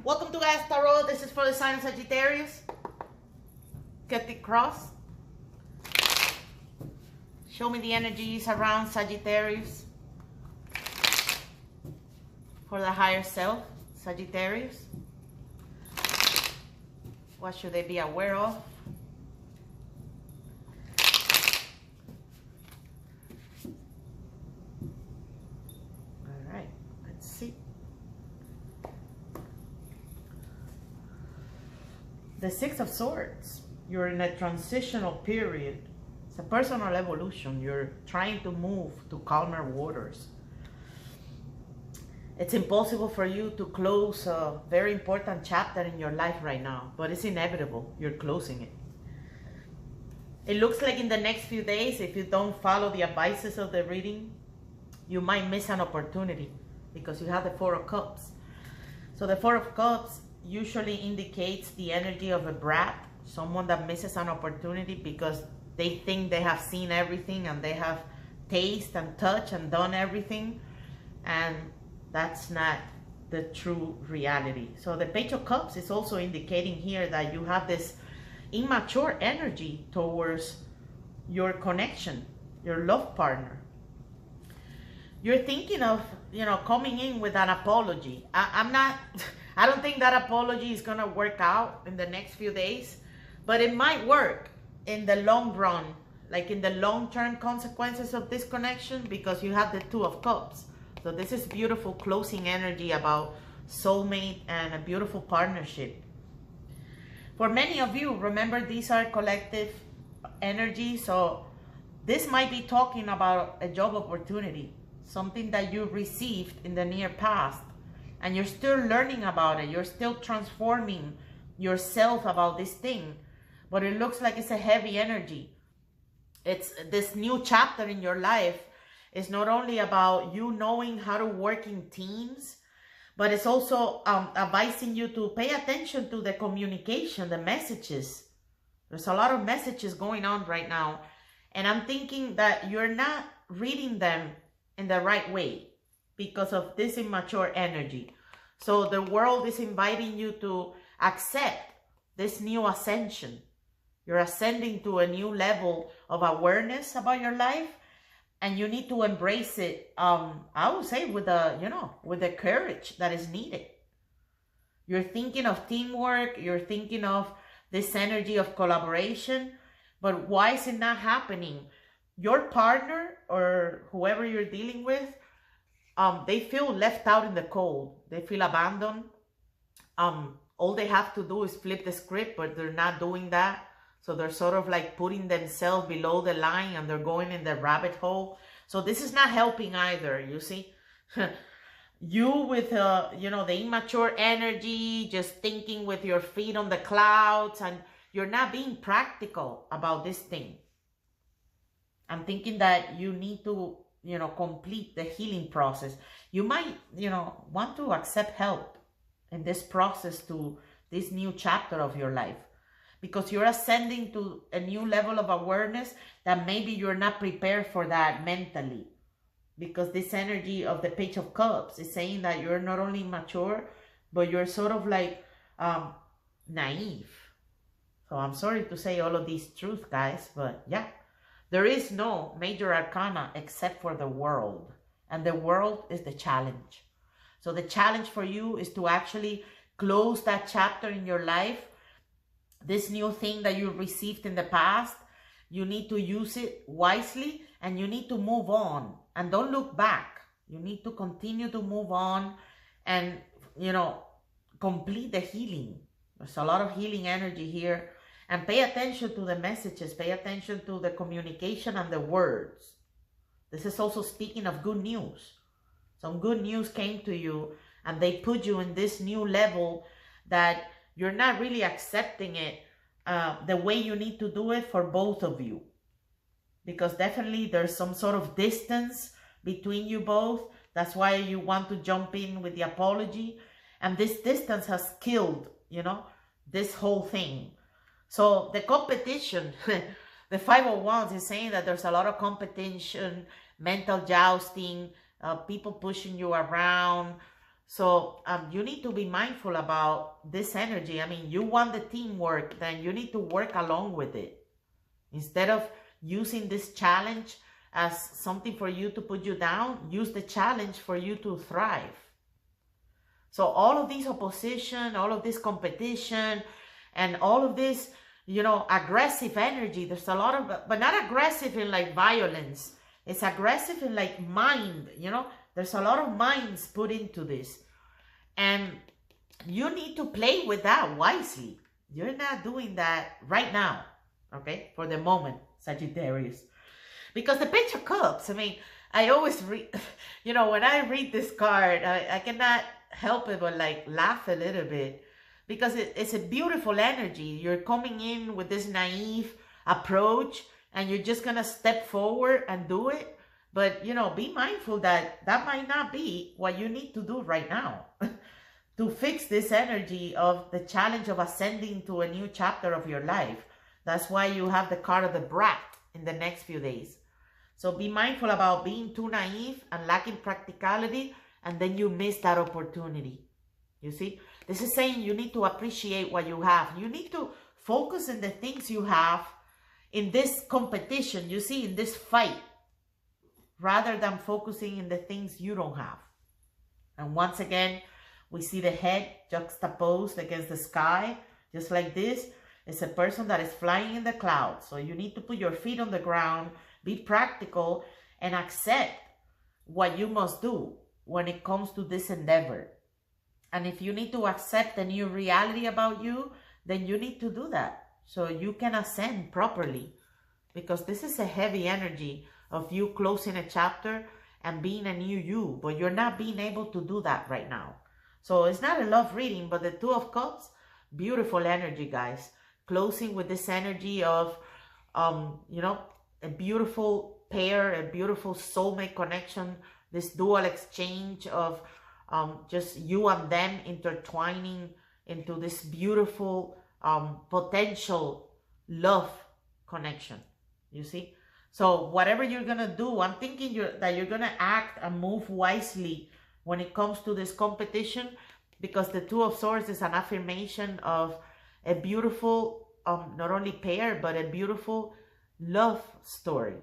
Welcome to Guys Tarot. This is for the sign of Sagittarius. Get the cross. Show me the energies around Sagittarius for the higher self, Sagittarius. What should they be aware of? All right, let's see. The Six of Swords. You're in a transitional period. It's a personal evolution. You're trying to move to calmer waters. It's impossible for you to close a very important chapter in your life right now, but it's inevitable. You're closing it. It looks like in the next few days, if you don't follow the advices of the reading, you might miss an opportunity because you have the Four of Cups. So the Four of Cups usually indicates the energy of a brat, someone that misses an opportunity because they think they have seen everything and they have tasted and touched and done everything, and that's not the true reality. So the Page of Cups is also indicating here that you have this immature energy towards your connection, your love partner. You're thinking of, coming in with an apology. I don't think that apology is going to work out in the next few days, but it might work in the long run, like in the long-term consequences of this connection, because you have the Two of Cups. So this is beautiful closing energy about soulmate and a beautiful partnership. For many of you, remember, these are collective energy, so this might be talking about a job opportunity, something that you received in the near past, and you're still learning about it. You're still transforming yourself about this thing, but it looks like it's a heavy energy. It's this new chapter in your life. It's not only about you knowing how to work in teams, but it's also advising you to pay attention to the communication, the messages. There's a lot of messages going on right now, and I'm thinking that you're not reading them in the right way because of this immature energy. So the world is inviting you to accept this new ascension. You're ascending to a new level of awareness about your life, and you need to embrace it, I would say, with the courage that is needed. You're thinking of teamwork, you're thinking of this energy of collaboration, but why is it not happening? Your partner or whoever you're dealing with, they feel left out in the cold. They feel abandoned. All they have to do is flip the script, but they're not doing that. So they're sort of like putting themselves below the line and they're going in the rabbit hole. So this is not helping either, you see. You with, the immature energy, just thinking with your feet on the clouds, and you're not being practical about this thing. I'm thinking that you need to, complete the healing process. You might, want to accept help in this process to this new chapter of your life, because you're ascending to a new level of awareness that maybe you're not prepared for that mentally, because this energy of the Page of Cups is saying that you're not only mature, but you're sort of like naive. So I'm sorry to say all of these truths, guys, but yeah. There is no major arcana except for the world, and the world is the challenge. So the challenge for you is to actually close that chapter in your life. This new thing that you received in the past, you need to use it wisely, and you need to move on and don't look back. You need to continue to move on and, complete the healing. There's a lot of healing energy here. And pay attention to the messages, pay attention to the communication and the words. This is also speaking of good news. Some good news came to you and they put you in this new level that you're not really accepting it the way you need to do it for both of you. Because definitely there's some sort of distance between you both. That's why you want to jump in with the apology. And this distance has killed, this whole thing. So the competition, the Five of Wands is saying that there's a lot of competition, mental jousting, people pushing you around. So you need to be mindful about this energy. I mean, you want the teamwork, then you need to work along with it. Instead of using this challenge as something for you to put you down, use the challenge for you to thrive. So all of this opposition, all of this competition, and all of this, you know, aggressive energy, there's a lot of, but not aggressive in like violence. It's aggressive in like mind, you know, there's a lot of minds put into this. And you need to play with that wisely. You're not doing that right now, okay, for the moment, Sagittarius. Because the Page of Cups, I mean, I always read, you know, when I read this card, I cannot help it but like laugh a little bit, because it's a beautiful energy. You're coming in with this naive approach and you're just gonna step forward and do it. But, you know, be mindful that that might not be what you need to do right now to fix this energy of the challenge of ascending to a new chapter of your life. That's why you have the card of the brat in the next few days. So be mindful about being too naive and lacking practicality, and then you miss that opportunity. You see, this is saying you need to appreciate what you have. You need to focus on the things you have in this competition, you see, in this fight, rather than focusing in the things you don't have. And once again, we see the head juxtaposed against the sky, just like this. It's a person that is flying in the clouds. So you need to put your feet on the ground, be practical, and accept what you must do when it comes to this endeavor. And if you need to accept a new reality about you, then you need to do that so you can ascend properly. Because this is a heavy energy of you closing a chapter and being a new you, but you're not being able to do that right now. So it's not a love reading, but the Two of Cups, beautiful energy, guys. Closing with this energy of, you know, a beautiful pair, a beautiful soulmate connection, this dual exchange of just you and them intertwining into this beautiful potential love connection, you see? So whatever you're going to do, I'm thinking that you're going to act and move wisely when it comes to this competition, because the Two of Swords is an affirmation of a beautiful, not only pair, but a beautiful love story.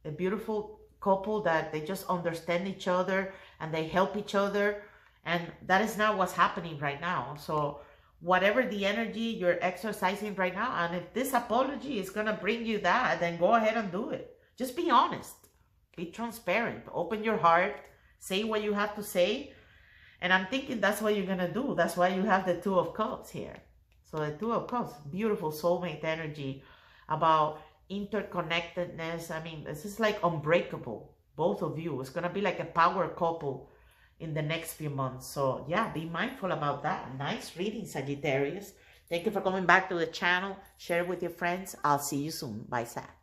A beautiful couple that they just understand each other and they help each other. And that is not what's happening right now. So whatever the energy you're exercising right now, and if this apology is going to bring you that, then go ahead and do it. Just be honest. Be transparent. Open your heart. Say what you have to say. And I'm thinking that's what you're going to do. That's why you have the Two of Cups here. So the Two of Cups, beautiful soulmate energy about interconnectedness. I mean, this is like unbreakable. Both of you. It's going to be like a power couple in the next few months. So yeah, be mindful about that. Nice reading, Sagittarius. Thank you for coming back to the channel. Share it with your friends. I'll see you soon. Bye, Sag.